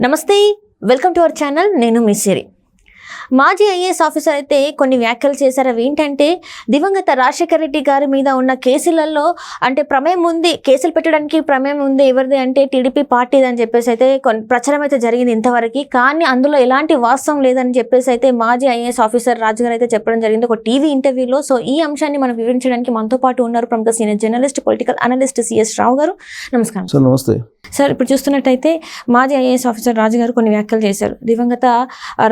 నమస్తే, welcome to our channel. నేను మీ సిరి. మాజీ ఐఏఎస్ ఆఫీసర్ అయితే కొన్ని వ్యాఖ్యలు చేశారు. అవి ఏంటంటే, దివంగత రాజశేఖర రెడ్డి గారి మీద ఉన్న కేసులలో అంటే ప్రమేయం ఉంది, కేసులు పెట్టడానికి ప్రమేయం ఉంది, ఎవరిది అంటే టీడీపీ పార్టీది అని చెప్పేసి అయితే ప్రచారం అయితే జరిగింది ఇంతవరకు. కానీ అందులో ఎలాంటి వాస్తవం లేదని చెప్పేసి అయితే మాజీ ఐఏఎస్ ఆఫీసర్ రాజు గారు అయితే చెప్పడం జరిగింది ఒక టీవీ ఇంటర్వ్యూలో. సో ఈ అంశాన్ని మనం వివరించడానికి మనతో పాటు ఉన్నారు ప్రముఖ senior journalist, political analyst C S Rao గారు. నమస్కారం సార్. నమస్తే సార్. ఇప్పుడు చూస్తున్నట్టయితే మాజీ ఐఏఎస్ ఆఫీసర్ రాజు గారు కొన్ని వ్యాఖ్యలు చేశారు. దివంగత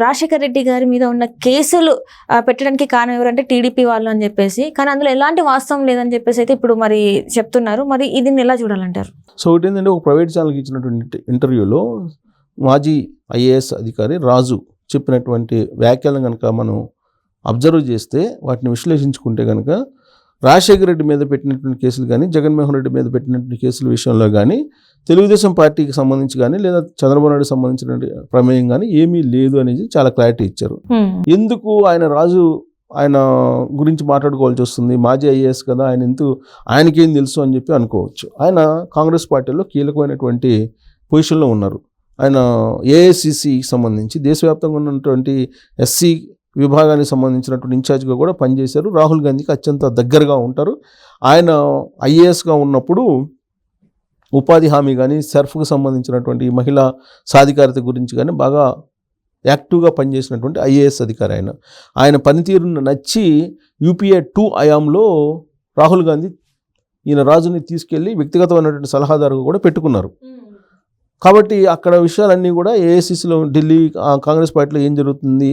రాజశేఖర రెడ్డి గారి మీద ఉన్న కేసులు పెట్టడానికి కారణం ఎవరంటే టీడీపీ వాళ్ళు అని చెప్పేసి, కానీ అందులో ఎలాంటి వాస్తవం లేదని చెప్పేసి అయితే ఇప్పుడు మరి చెప్తున్నారు. మరి ఇది ఎలా చూడాలంటారు? సో ఒకటి ఏంటంటే, ఒక ప్రైవేట్ ఛానల్కి ఇచ్చినటువంటి ఇంటర్వ్యూలో మాజీ ఐఏఎస్ అధికారి రాజు చెప్పినటువంటి వ్యాఖ్యలను కనుక మనం అబ్జర్వ్ చేస్తే, వాటిని విశ్లేషించుకుంటే కనుక రాజశేఖర రెడ్డి మీద పెట్టినటువంటి కేసులు కానీ, జగన్మోహన్ రెడ్డి మీద పెట్టినటువంటి కేసుల విషయంలో కానీ, తెలుగుదేశం పార్టీకి సంబంధించి కానీ, లేదా చంద్రబాబు నాయుడు సంబంధించిన ప్రమేయం కానీ ఏమీ లేదు అనేది చాలా క్లారిటీ ఇచ్చారు. ఎందుకు ఆయన గురించి మాట్లాడుకోవాల్సి వస్తుంది? మాజీ ఐఏఎస్ కదా, ఆయనకేం తెలుసు అని చెప్పి అనుకోవచ్చు. ఆయన కాంగ్రెస్ పార్టీలో కీలకమైనటువంటి పొజిషన్లో ఉన్నారు. ఆయన ఏఐసిసికి సంబంధించి దేశవ్యాప్తంగా ఉన్నటువంటి ఎస్సీ విభాగానికి సంబంధించినటువంటి ఇన్ఛార్జ్గా కూడా పనిచేశారు. రాహుల్ గాంధీకి అత్యంత దగ్గరగా ఉంటారు. ఆయన ఐఏఎస్గా ఉన్నప్పుడు ఉపాధి హామీ కానీ, సర్ఫ్కు సంబంధించినటువంటి మహిళా సాధికారత గురించి కానీ బాగా యాక్టివ్గా పనిచేసినటువంటి ఐఏఎస్ అధికారి ఆయన పనితీరును నచ్చి యూపీఏ 2 హయాంలో రాహుల్ గాంధీ ఈయన రాజుని తీసుకెళ్ళి వ్యక్తిగతమైనటువంటి సలహాదారుగా కూడా పెట్టుకున్నారు. కాబట్టి అక్కడ విషయాలన్నీ కూడా ఏఐసిసిలో, ఢిల్లీ కాంగ్రెస్ పార్టీలో ఏం జరుగుతుంది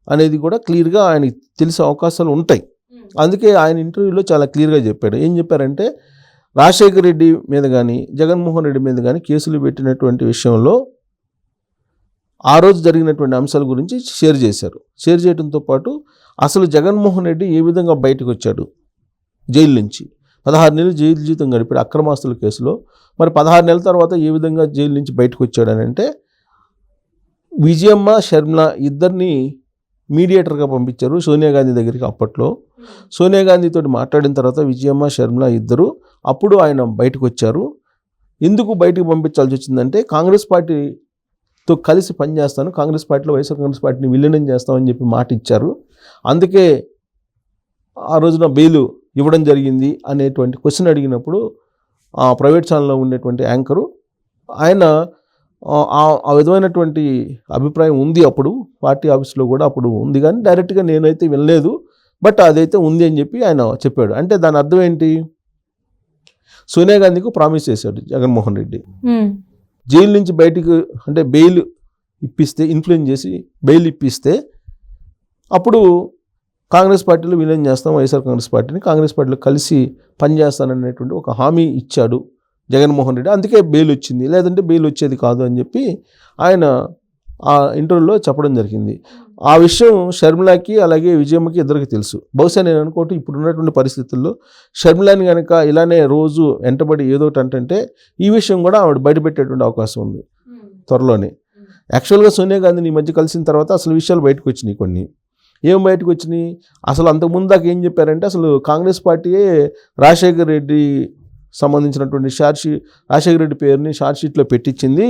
అనేది కూడా క్లియర్గా ఆయనకి తెలిసే అవకాశాలు ఉంటాయి. అందుకే ఆయన ఇంటర్వ్యూలో చాలా క్లియర్గా చెప్పాడు. ఏం చెప్పారంటే, రాజశేఖర రెడ్డి మీద కానీ, జగన్మోహన్ రెడ్డి మీద కానీ కేసులు పెట్టినటువంటి విషయంలో ఆ రోజు జరిగినటువంటి అంశాల గురించి షేర్ చేశారు. షేర్ చేయడంతో పాటు అసలు జగన్మోహన్ రెడ్డి ఏ విధంగా బయటకు వచ్చాడు జైలు నుంచి, 16 నెలలు జైలు జీవితం గడిపాడు అక్రమాస్తుల కేసులో. మరి 16 నెలల తర్వాత ఏ విధంగా జైలు నుంచి బయటకు వచ్చాడు అని అంటే, విజయమ్మ, షర్మిల ఇద్దరిని మీడియేటర్గా పంపించారు సోనియా గాంధీ దగ్గరికి. అప్పట్లో సోనియా గాంధీతో మాట్లాడిన తర్వాత విజయమ్మ, షర్మిల ఇద్దరు అప్పుడు ఆయన బయటకు వచ్చారు. ఎందుకు బయటకు పంపించాల్సి వచ్చిందంటే, కాంగ్రెస్ పార్టీతో కలిసి పనిచేస్తాను, కాంగ్రెస్ పార్టీలో వైఎస్ఆర్ కాంగ్రెస్ పార్టీని విలీనం చేస్తామని చెప్పి మాట ఇచ్చారు. అందుకే ఆ రోజున బెయిల్ ఇవ్వడం జరిగింది అనేటువంటి క్వశ్చన్ అడిగినప్పుడు ఆ ప్రైవేట్ ఛానల్లో ఉండేటువంటి యాంకరు ఆయన ఆ విధమైనటువంటి అభిప్రాయం ఉంది, అప్పుడు పార్టీ ఆఫీస్లో కూడా అప్పుడు ఉంది, కానీ డైరెక్ట్గా నేనైతే వినలేదు, బట్ అదైతే ఉంది అని చెప్పి ఆయన చెప్పాడు. అంటే దాని అర్థం ఏంటి? సోనియా గాంధీకి ప్రామిస్ చేశాడు జగన్మోహన్ రెడ్డి, జైలు నుంచి బయటికి అంటే బెయిల్ ఇప్పిస్తే, ఇన్ఫ్లుయెన్స్ చేసి బెయిల్ ఇప్పిస్తే అప్పుడు కాంగ్రెస్ పార్టీలో విలీనం చేస్తాం, వైఎస్ఆర్ కాంగ్రెస్ పార్టీని కాంగ్రెస్ పార్టీలో కలిసి పనిచేస్తాననేటువంటి ఒక హామీ ఇచ్చాడు జగన్మోహన్ రెడ్డి. అందుకే బెయిల్ వచ్చింది, లేదంటే బెయిల్ వచ్చేది కాదు అని చెప్పి ఆయన ఆ ఇంటర్వ్యూలో చెప్పడం జరిగింది. ఆ విషయం షర్మిలాకి అలాగే విజయమ్మకి ఇద్దరికి తెలుసు. బహుశా నేను అనుకోవటం ఇప్పుడు ఉన్నటువంటి పరిస్థితుల్లో షర్మిలాని కనుక ఇలానే రోజు వెంటబడి ఏదో అంటే ఈ విషయం కూడా ఆవిడ బయటపెట్టేటువంటి అవకాశం ఉంది త్వరలోనే. యాక్చువల్గా సోనియా గాంధీని ఈ మధ్య కలిసిన తర్వాత అసలు విషయాలు బయటకు వచ్చినాయి. కొన్ని ఏం బయటకు వచ్చినాయి? అసలు అంతకుముందు దాకా ఏం చెప్పారంటే, అసలు కాంగ్రెస్ పార్టీయే రాజశేఖర రెడ్డి సంబంధించినటువంటి రాజశేఖర రెడ్డి పేరుని షార్ట్షీట్లో పెట్టించింది,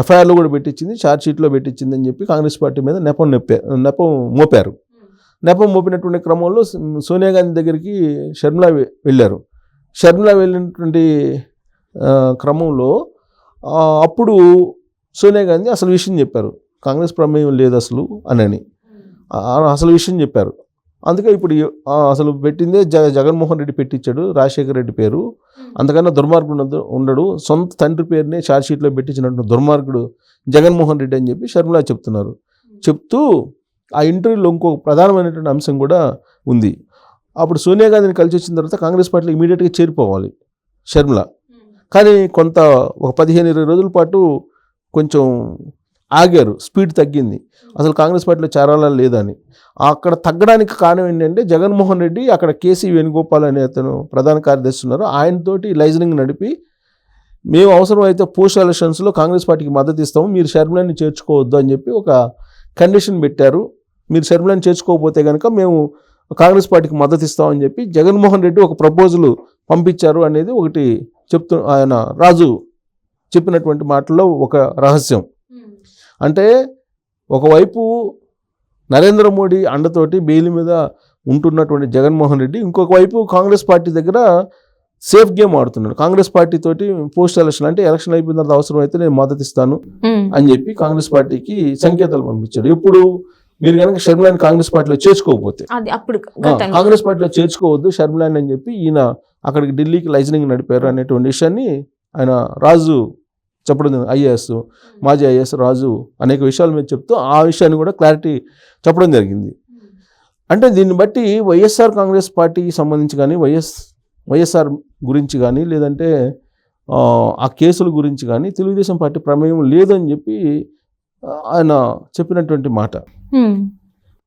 ఎఫ్ఐఆర్లో కూడా పెట్టించింది, షార్ట్షీట్లో పెట్టించింది అని చెప్పి కాంగ్రెస్ పార్టీ మీద నెపం మోపారు. నెపం మోపినటువంటి క్రమంలో సోనియా గాంధీ దగ్గరికి షర్మిల వెళ్ళారు. షర్మిల వెళ్ళినటువంటి క్రమంలో అప్పుడు సోనియా గాంధీ అసలు విషయం చెప్పారు, కాంగ్రెస్ ప్రమేయం లేదు అసలు అసలు విషయం చెప్పారు. అందుకే ఇప్పుడు అసలు పెట్టిందే జగన్మోహన్ రెడ్డి పెట్టించాడు రాజశేఖర రెడ్డి పేరు, అంతకన్నా దుర్మార్గుడు ఉండడు, సొంత తండ్రి పేరునే ఛార్జ్షీట్లో పెట్టించినట్టు దుర్మార్గుడు జగన్మోహన్ రెడ్డి అని చెప్పి షర్మిల చెప్తున్నారు. చెప్తూ ఆ ఇంటర్వ్యూలో ఇంకొక ప్రధానమైనటువంటి అంశం కూడా ఉంది. అప్పుడు సోనియా గాంధీని కలిసి వచ్చిన తర్వాత కాంగ్రెస్ పార్టీలో ఇమీడియట్గా చేరిపోవాలి షర్మిల, కానీ ఒక 15-20 రోజుల పాటు కొంచెం ఆగారు, స్పీడ్ తగ్గింది, అసలు కాంగ్రెస్ పార్టీలో చేరాలా లేదని. అక్కడ తగ్గడానికి కారణం ఏంటంటే, జగన్మోహన్ రెడ్డి అక్కడ కేసీ వేణుగోపాల్ అనే అతను ప్రధాన కార్యదర్శి ఉన్నారు, ఆయనతోటి లైజనింగ్ నడిపి మేము అవసరమైతే పోస్ట్ ఎలక్షన్స్లో కాంగ్రెస్ పార్టీకి మద్దతు ఇస్తాము, మీరు షర్మిలాని చేర్చుకోవద్దు అని చెప్పి ఒక కండిషన్ పెట్టారు. మీరు షర్మిలాని చేర్చుకోకపోతే కనుక మేము కాంగ్రెస్ పార్టీకి మద్దతు ఇస్తామని చెప్పి జగన్మోహన్ రెడ్డి ఒక ప్రపోజల్ పంపించారు అనేది ఒకటి ఆయన రాజు చెప్పినటువంటి మాటల్లో ఒక రహస్యం. అంటే ఒకవైపు నరేంద్ర మోడీ అండతోటి బెయిల్ మీద ఉంటున్నటువంటి జగన్మోహన్ రెడ్డి ఇంకొక వైపు కాంగ్రెస్ పార్టీ దగ్గర సేఫ్ గేమ్ ఆడుతున్నాడు. కాంగ్రెస్ పార్టీ తోటి పోస్ట్ ఎలక్షన్ అంటే ఎలక్షన్ అయిపోయిన తర్వాత అవసరం అయితే నేను మద్దతు ఇస్తాను అని చెప్పి కాంగ్రెస్ పార్టీకి సంకేతాలు పంపించాడు. ఇప్పుడు మీరు కనుక షర్మిలాని కాంగ్రెస్ పార్టీలో చేర్చుకోకపోతే, కాంగ్రెస్ పార్టీలో చేర్చుకోవద్దు షర్మిలాని అని చెప్పి ఈయన అక్కడికి ఢిల్లీకి లైజనింగ్ నడిపారు అనేటువంటి విషయాన్ని ఆయన రాజు చెప్పడం, ఐఏఎస్ మాజీ ఐఏఎస్ రాజు అనేక విషయాల మీద చెప్తూ ఆ విషయాన్ని కూడా క్లారిటీ చెప్పడం జరిగింది. అంటే దీన్ని బట్టి వైఎస్ఆర్ కాంగ్రెస్ పార్టీకి సంబంధించి కానీ వైఎస్ఆర్ గురించి కానీ లేదంటే ఆ కేసుల గురించి కానీ తెలుగుదేశం పార్టీ ప్రమేయం లేదని చెప్పి ఆయన చెప్పినటువంటి మాట.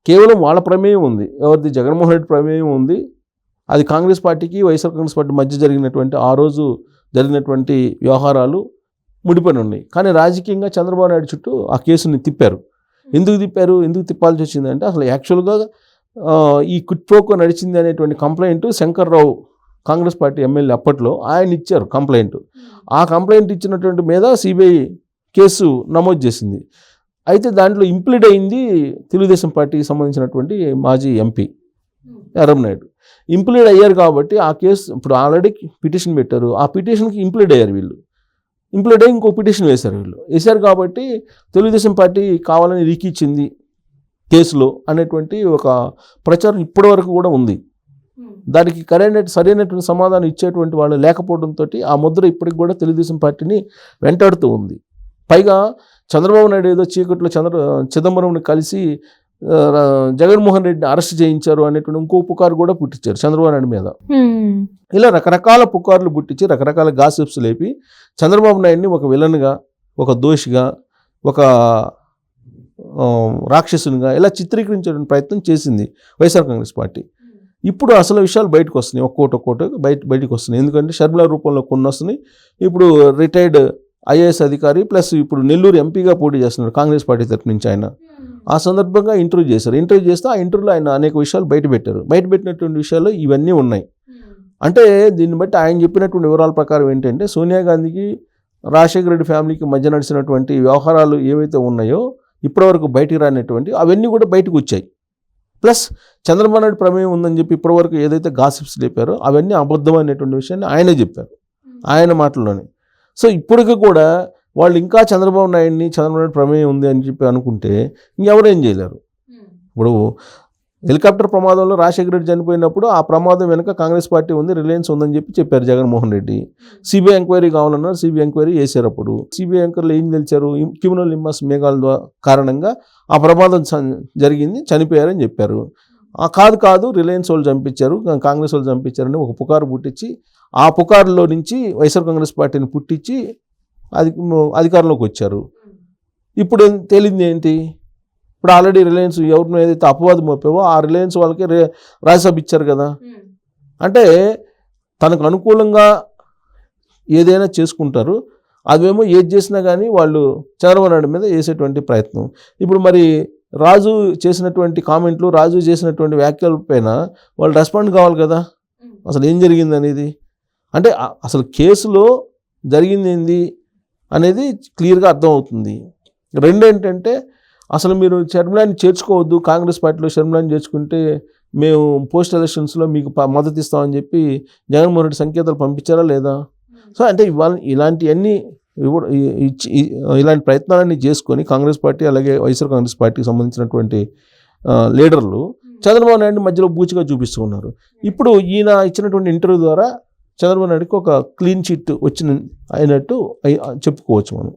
కేవలం వాళ్ళ ప్రమేయం ఉంది. ఎవరిది? జగన్మోహన్ రెడ్డి ప్రమేయం ఉంది. అది కాంగ్రెస్ పార్టీకి వైఎస్ఆర్ కాంగ్రెస్ పార్టీ మధ్య జరిగినటువంటి ఆ రోజు జరిగినటువంటి వ్యవహారాలు ముడిపడి ఉన్నాయి. కానీ రాజకీయంగా చంద్రబాబు నాయుడు చుట్టూ ఆ కేసుని తిప్పారు. ఎందుకు తిప్పాల్సి వచ్చిందంటే అసలు యాక్చువల్గా ఈ క్విట్ ప్రోకో నడిచింది అనేటువంటి complaint Shankarrao Congress party MLA అప్పట్లో ఆయన ఇచ్చారు కంప్లైంట్. ఆ కంప్లైంట్ ఇచ్చినటువంటి మీద సిబిఐ కేసు నమోదు చేసింది. అయితే దాంట్లో ఇంప్లీడ్ అయింది తెలుగుదేశం పార్టీకి సంబంధించినటువంటి మాజీ ఎంపీ ఎర్రంనాయుడు. ఇంప్లీడ్ అయ్యారు కాబట్టి ఆ కేసు ఇప్పుడు ఆల్రెడీ పిటిషన్ పెట్టారు. ఆ పిటిషన్కి ఇంప్లీడ్ అయ్యారు వీళ్ళు. ఇంప్లీడ్ అయ్యి ఇంకో పిటిషన్ వేశారు కాబట్టి తెలుగుదేశం పార్టీ కావాలని రీకిచ్చింది కేసులో అనేటువంటి ఒక ప్రచారం ఇప్పటి వరకు కూడా ఉంది. దానికి సరైనటువంటి సమాధానం ఇచ్చేటువంటి వాళ్ళు లేకపోవడంతో ఆ ముద్ర ఇప్పటికి కూడా తెలుగుదేశం పార్టీని వెంటాడుతూ ఉంది. పైగా చంద్రబాబు నాయుడు ఏదో చీకట్లో చిదంబరంని కలిసి జగన్మోహన్ రెడ్డిని అరెస్ట్ చేయించారు అనేటువంటి ఇంకో పుకారు కూడా పుట్టించారు చంద్రబాబు నాయుడు మీద. ఇలా రకరకాల పుకార్లు పుట్టించి రకరకాల గాసిప్స్ లేపి చంద్రబాబు నాయుడిని ఒక విలన్గా, ఒక దోషిగా, ఒక రాక్షసునిగా ఇలా చిత్రీకరించే ప్రయత్నం చేసింది వైఎస్ఆర్ కాంగ్రెస్ పార్టీ. ఇప్పుడు అసలు విషయాలు బయటకు వస్తున్నాయి, ఒక్కోటి బయటకు వస్తున్నాయి. ఎందుకంటే షర్మిల రూపంలో కొన్ని వస్తున్నాయి. ఇప్పుడు రిటైర్డ్ ఐఏఎస్ అధికారి ప్లస్ ఇప్పుడు నెల్లూరు ఎంపీగా పోటీ చేస్తున్నారు కాంగ్రెస్ పార్టీ తరఫు నుంచి ఆయన. ఆ సందర్భంగా ఇంటర్వ్యూ చేస్తే ఆ ఇంటర్వ్యూలో ఆయన అనేక విషయాలు బయటపెట్టినటువంటి విషయాలు ఇవన్నీ ఉన్నాయి. అంటే దీన్ని బట్టి ఆయన చెప్పినటువంటి వివరాల ప్రకారం ఏంటంటే సోనియా గాంధీకి రాజశేఖర రెడ్డి ఫ్యామిలీకి మధ్య నడిచినటువంటి వ్యవహారాలు ఏవైతే ఉన్నాయో ఇప్పటివరకు బయటికి రానటువంటి అవన్నీ కూడా బయటకు వచ్చాయి. ప్లస్ చంద్రబాబు నాయుడు ప్రమేయం ఉందని చెప్పి ఇప్పటివరకు ఏదైతే గాసిప్స్ లేపారో అవన్నీ అబద్ధం అనేటువంటి విషయాన్ని ఆయనే చెప్పారు ఆయన మాటల్లోనే. సో ఇప్పటికి కూడా వాళ్ళు ఇంకా చంద్రబాబు నాయుడు ప్రమేయం ఉంది అని చెప్పి అనుకుంటే ఇంకెవరేం చేయలేరు. ఇప్పుడు హెలికాప్టర్ ప్రమాదంలో రాజశేఖర రెడ్డి చనిపోయినప్పుడు ఆ ప్రమాదం వెనుక కాంగ్రెస్ పార్టీ ఉంది, రిలయన్స్ ఉందని చెప్పారు జగన్మోహన్ రెడ్డి. సిబిఐ ఎంక్వైరీ కావాలన్నారు, సిబిఐ ఎంక్వైరీ చేశారు. అప్పుడు సిబిఐ ఎంక్వైరీలో ఏం తెలిచారు? క్రిమినల్ నిమ్మస్ మేఘాల కారణంగా ఆ ప్రమాదం జరిగింది, చనిపోయారని చెప్పారు. కాదు రిలయన్స్ వాళ్ళు చంపించారు, కాంగ్రెస్ వాళ్ళు చంపించారని ఒక పుకారు పుట్టించి ఆ పుకారులో నుంచి వైఎస్ఆర్ కాంగ్రెస్ పార్టీని పుట్టించి అధికారంలోకి వచ్చారు. ఇప్పుడు తేలింది ఏంటి? ఇప్పుడు ఆల్రెడీ రిలయన్స్ ఎవరిని ఏదైతే అపవాదం మోపావో ఆ రిలయన్స్ వాళ్ళకి రాజ్యసభ ఇచ్చారు కదా. అంటే తనకు అనుకూలంగా ఏదైనా చేసుకుంటారు. అవేమో ఏది చేసినా కానీ వాళ్ళు చంద్రబాబు నాయుడు మీద వేసేటువంటి ప్రయత్నం. ఇప్పుడు మరి రాజు చేసినటువంటి కామెంట్లు, రాజు చేసినటువంటి వ్యాఖ్యల పైన వాళ్ళు రెస్పాండ్ కావాలి కదా. అసలు ఏం జరిగింది అనేది, అంటే అసలు కేసులో జరిగింది ఏంది అనేది క్లియర్గా అర్థమవుతుంది. రెండేంటంటే అసలు మీరు షర్మిలాని చేర్చుకోవద్దు, కాంగ్రెస్ పార్టీలో షర్మిలాని చేర్చుకుంటే మేము పోస్ట్ ఎలక్షన్స్లో మీకు మద్దతు ఇస్తామని చెప్పి జగన్మోహన్ రెడ్డి సంకేతాలు పంపించారా లేదా? సో అంటే ఇలాంటివన్నీ ఇలాంటి ప్రయత్నాలన్నీ చేసుకొని కాంగ్రెస్ పార్టీ అలాగే వైఎస్ఆర్ కాంగ్రెస్ పార్టీకి సంబంధించినటువంటి లీడర్లు చంద్రబాబు నాయుడిని మధ్యలో బూచిగా చూపిస్తూ ఉన్నారు. ఇప్పుడు ఈయన ఇచ్చినటువంటి ఇంటర్వ్యూ ద్వారా చంద్రబాబు నాయుడికి ఒక క్లీన్ చిట్ అయినట్టు చెప్పుకోవచ్చు మనం.